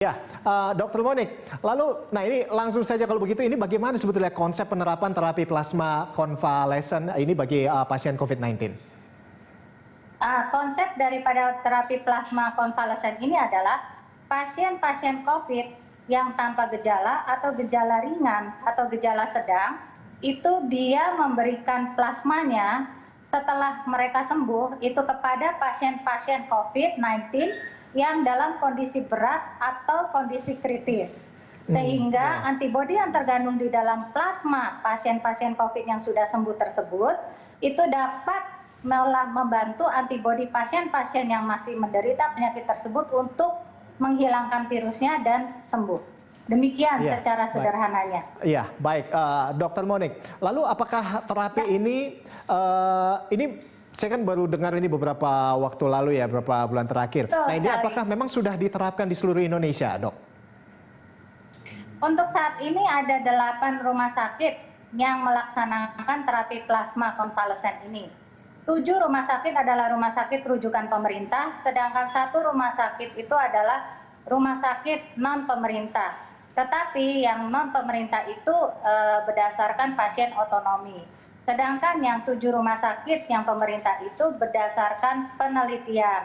Ya, Dokter Monik. Lalu, nah ini langsung saja kalau begitu, ini bagaimana sebetulnya konsep penerapan terapi plasma konvalesen ini bagi pasien COVID-19? Konsep daripada terapi plasma konvalesen ini adalah pasien-pasien COVID yang tanpa gejala atau gejala ringan atau gejala sedang, itu dia memberikan plasmanya setelah mereka sembuh itu kepada pasien-pasien COVID-19 yang dalam kondisi berat atau kondisi kritis. Sehingga antibodi yang terkandung di dalam plasma pasien-pasien COVID yang sudah sembuh tersebut itu dapat membantu antibodi pasien-pasien yang masih menderita penyakit tersebut untuk menghilangkan virusnya dan sembuh. Demikian secara sederhananya. Iya, baik, Dokter Monik. Lalu apakah terapi ini saya kan baru dengar ini beberapa waktu lalu ya, beberapa bulan terakhir. Nah ini apakah memang sudah diterapkan di seluruh Indonesia, Dok? Untuk saat ini ada 8 rumah sakit yang melaksanakan terapi plasma konvalesen ini. 7 rumah sakit adalah rumah sakit rujukan pemerintah, sedangkan 1 rumah sakit itu adalah rumah sakit non-pemerintah. Tetapi yang non-pemerintah itu berdasarkan pasien otonomi. Sedangkan yang 7 rumah sakit yang pemerintah itu berdasarkan penelitian.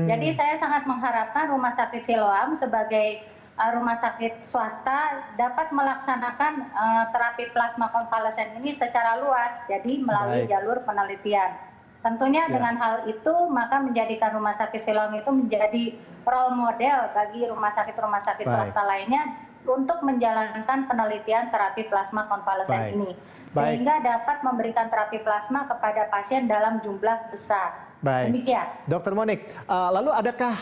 Jadi saya sangat mengharapkan Rumah Sakit Siloam sebagai rumah sakit swasta dapat melaksanakan terapi plasma konvalesen ini secara luas, jadi melalui jalur penelitian. Tentunya dengan hal itu maka menjadikan Rumah Sakit Siloam itu menjadi role model bagi rumah sakit swasta lainnya untuk menjalankan penelitian terapi plasma konvalesen ini, sehingga dapat memberikan terapi plasma kepada pasien dalam jumlah besar. Demikian. Dokter Monik, lalu adakah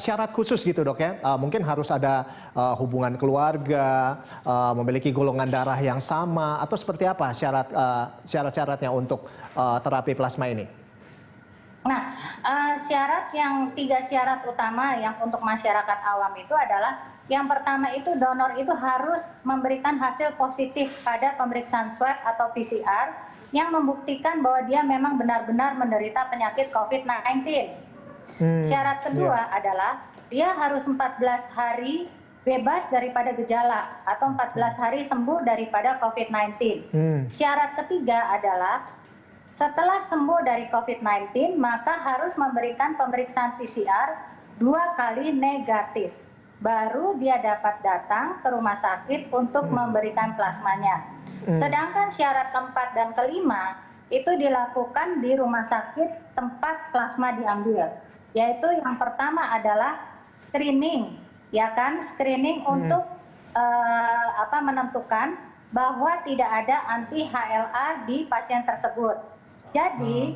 syarat khusus gitu dok ya? Mungkin harus ada hubungan keluarga, memiliki golongan darah yang sama, atau seperti apa syarat-syaratnya untuk terapi plasma ini? Nah, yang 3 syarat utama yang untuk masyarakat awam itu adalah yang pertama itu donor itu harus memberikan hasil positif pada pemeriksaan swab atau PCR yang membuktikan bahwa dia memang benar-benar menderita penyakit COVID-19. Syarat kedua adalah dia harus 14 hari bebas daripada gejala atau 14 hari sembuh daripada COVID-19. Syarat ketiga adalah setelah sembuh dari COVID-19 maka harus memberikan pemeriksaan PCR 2 kali negatif. Baru dia dapat datang ke rumah sakit untuk memberikan plasmanya. Sedangkan syarat keempat dan kelima itu dilakukan di rumah sakit tempat plasma diambil. Yaitu yang pertama adalah screening, ya kan? Screening untuk menentukan bahwa tidak ada anti-HLA di pasien tersebut. Jadi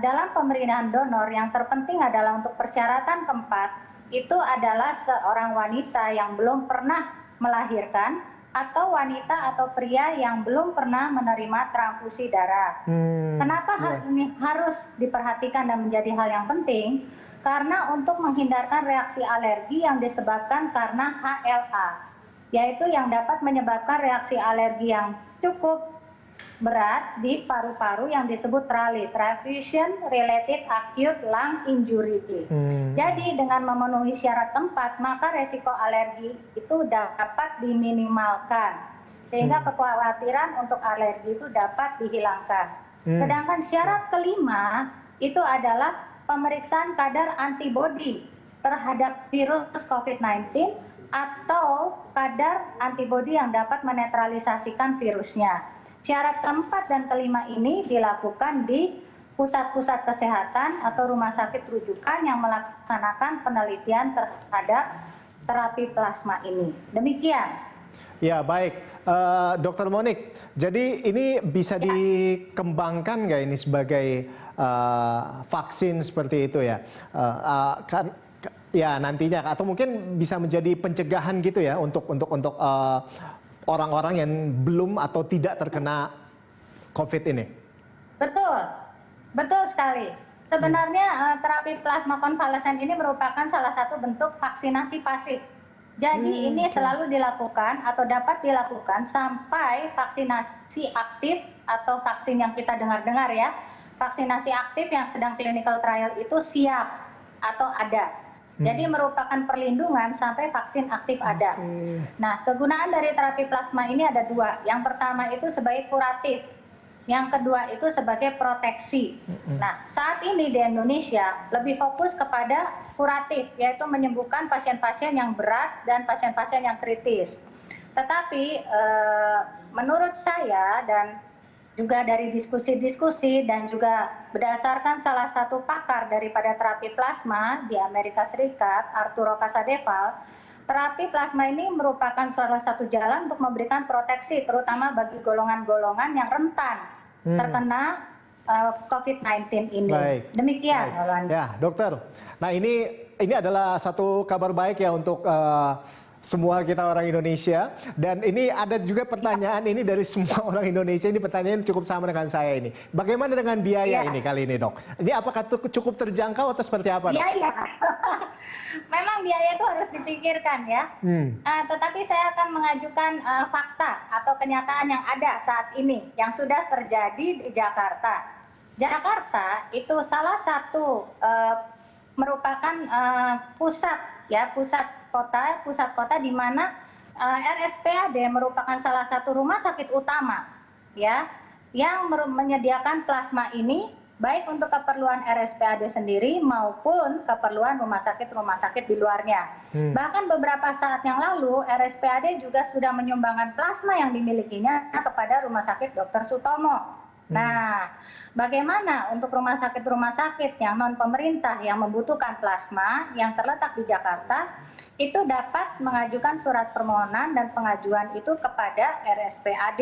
dalam pemberian donor yang terpenting adalah untuk persyaratan keempat itu adalah seorang wanita yang belum pernah melahirkan atau wanita atau pria yang belum pernah menerima transfusi darah. Kenapa hal ini harus diperhatikan dan menjadi hal yang penting? Karena untuk menghindarkan reaksi alergi yang disebabkan karena HLA, yaitu yang dapat menyebabkan reaksi alergi yang cukup berat di paru-paru yang disebut TRALI, Transfusion Related Acute Lung Injury. Jadi dengan memenuhi syarat keempat, maka resiko alergi itu dapat diminimalkan, sehingga kekhawatiran untuk alergi itu dapat dihilangkan. Sedangkan syarat kelima itu adalah pemeriksaan kadar antibodi terhadap virus COVID-19 atau kadar antibodi yang dapat menetralisasikan virusnya. Syarat keempat dan kelima ini dilakukan di pusat-pusat kesehatan atau rumah sakit rujukan yang melaksanakan penelitian terhadap terapi plasma ini. Demikian. Ya baik, Dokter Monik. Jadi ini bisa dikembangkan nggak ini sebagai vaksin seperti itu ya? Ya nantinya, atau mungkin bisa menjadi pencegahan gitu ya untuk orang-orang yang belum atau tidak terkena COVID ini? Betul, betul sekali. Sebenarnya terapi plasma konvalesen ini merupakan salah satu bentuk vaksinasi pasif. Jadi ini selalu dilakukan atau dapat dilakukan sampai vaksinasi aktif atau vaksin yang kita dengar-dengar ya. Vaksinasi aktif yang sedang clinical trial itu siap atau ada. Jadi merupakan perlindungan sampai vaksin aktif ada. Nah, kegunaan dari terapi plasma ini ada dua. Yang pertama itu sebagai kuratif. Yang kedua itu sebagai proteksi. Nah, saat ini di Indonesia lebih fokus kepada kuratif, yaitu menyembuhkan pasien-pasien yang berat dan pasien-pasien yang kritis. Tetapi menurut saya dan juga dari diskusi-diskusi dan juga berdasarkan salah satu pakar daripada terapi plasma di Amerika Serikat, Arturo Casadevall, terapi plasma ini merupakan salah satu jalan untuk memberikan proteksi terutama bagi golongan-golongan yang rentan terkena COVID-19 ini. Baik. Demikian, Baik. Ya, dokter. Nah, ini adalah satu kabar baik ya untuk semua kita orang Indonesia. Dan ini ada juga pertanyaan ini dari semua orang Indonesia. Ini pertanyaan cukup sama dengan saya ini. Bagaimana dengan biaya ini kali ini, dok? Ini apakah cukup terjangkau atau seperti apa, dok? Iya. Memang biaya itu harus dipikirkan ya. Tetapi saya akan mengajukan fakta atau kenyataan yang ada saat ini yang sudah terjadi di Jakarta. Jakarta itu salah satu merupakan pusat kota di mana RSPAD merupakan salah satu rumah sakit utama ya yang menyediakan plasma ini baik untuk keperluan RSPAD sendiri maupun keperluan rumah sakit di luarnya. Bahkan beberapa saat yang lalu RSPAD juga sudah menyumbangkan plasma yang dimilikinya kepada Rumah Sakit Dr. Sutomo. Nah, bagaimana untuk rumah sakit yang non pemerintah yang membutuhkan plasma yang terletak di Jakarta itu dapat mengajukan surat permohonan dan pengajuan itu kepada RSPAD.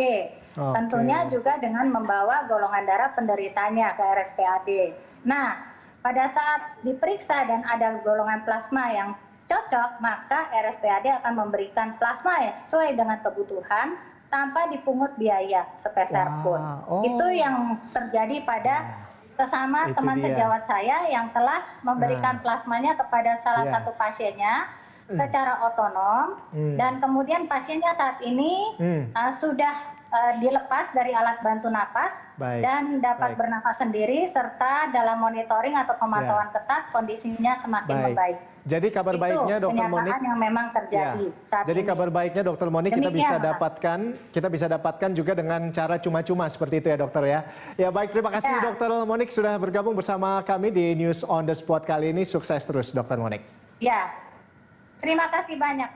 Tentunya juga dengan membawa golongan darah penderitanya ke RSPAD. Nah, pada saat diperiksa dan ada golongan plasma yang cocok, maka RSPAD akan memberikan plasma yang sesuai dengan kebutuhan tanpa dipungut biaya sepeser pun. Itu yang terjadi pada sesama teman sejawat saya yang telah memberikan plasmanya kepada salah satu pasiennya secara otonom dan kemudian pasiennya saat ini sudah dilepas dari alat bantu napas dan dapat bernafas sendiri serta dalam monitoring atau pemantauan ketat kondisinya semakin membaik. Jadi kabar baiknya Dr. Monik yang memang terjadi saat jadi ini. Kabar baiknya Dr. Monik kita bisa dapatkan juga dengan cara cuma-cuma seperti itu ya dokter ya. Ya baik, terima kasih Dr. Monik sudah bergabung bersama kami di News on the Spot kali ini. Sukses terus Dr. Monik. Ya, terima kasih banyak.